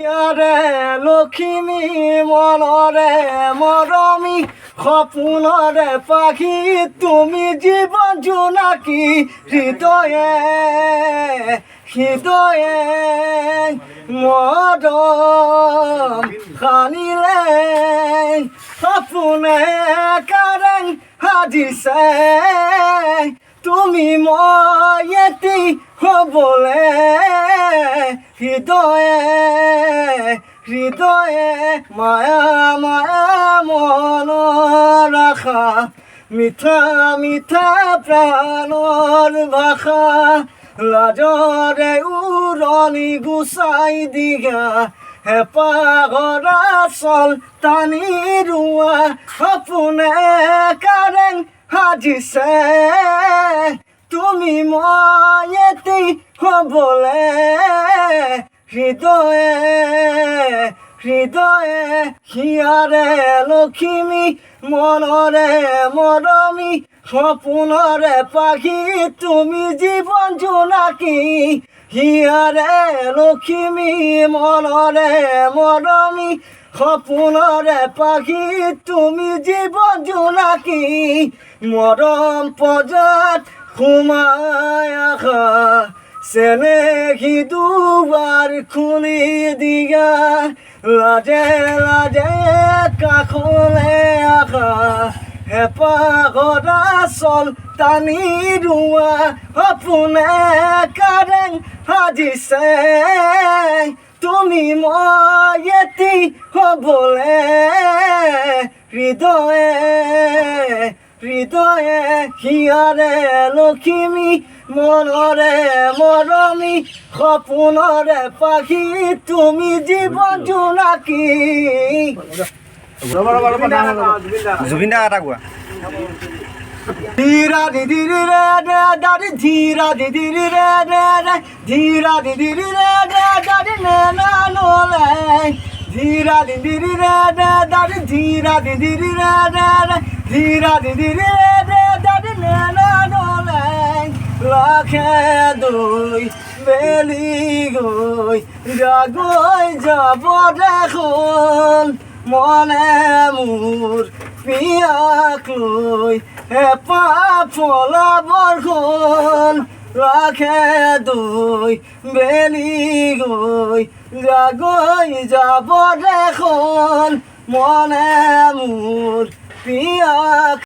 ইয়ারে লক্ষ্মী মনরে মরমি সপোনরে পাখি তুমি জীবন জোনাকি হৃদয়ে হৃদয়ে মদম খানিলে সপোনে কাৰেং সাজিছে তুমি মই এটি হ'বলে হৃদয়ে হৃদয়ে মায়া মায়া মনৰ আশা মিঠা মিঠা প্ৰাণৰ ভাষা লাজৰে উৰণি গুচাই দিয়া হেঁপাহৰ আচল টানি ৰোৱা সপোনে কাৰেং সাজিছে তুমি মই এটি হ'বলে হৃদয়ে হৃদয়ে হিয়াৰে লক্ষ্মী মনৰে মৰমী সপোনৰে পাখি তুমি জীবন জোনাকি হিয়াৰে লক্ষ্মী মনৰে মৰমী সপোনৰে পাখি তুমি জীবন জোনাকি মৰম পজাত সোমাই আশা চেনেহী দুৱাৰ খুলি দিয়া লাজে লাজে কাষলে আশা হেঁপাহৰ আচল টানি ৰোৱা সপোনে কাৰেং সাজিছে তুমি মই এটি হ'বলে হৃদয়ে হৃদয়ে হিয়াৰে লক্ষ্মী মনৰে মৰমী সপোনৰে পাখি তুমি জীবন জোনাকি জুবিন দা এটা গোৱা ধীৰা দিদি ৰে দাদি ধীৰা দিদি ৰে ধীৰা দিদি ৰে দাদি নেনা নলে ধীৰা দিদি ৰে দাদি ধীৰা দিদি ৰে ধীৰা দিদি ৰে দাদি নেনা নলে লাখে দুই বেলি গৈ জাগৈ যাব দেখোন মনে মোৰ পিয়াক লৈ হেঁপাহ পলাবৰ খন লাখে দুই বেলি গৈ জাগৈ যাব দেখোন মনে মোৰ পিয়াক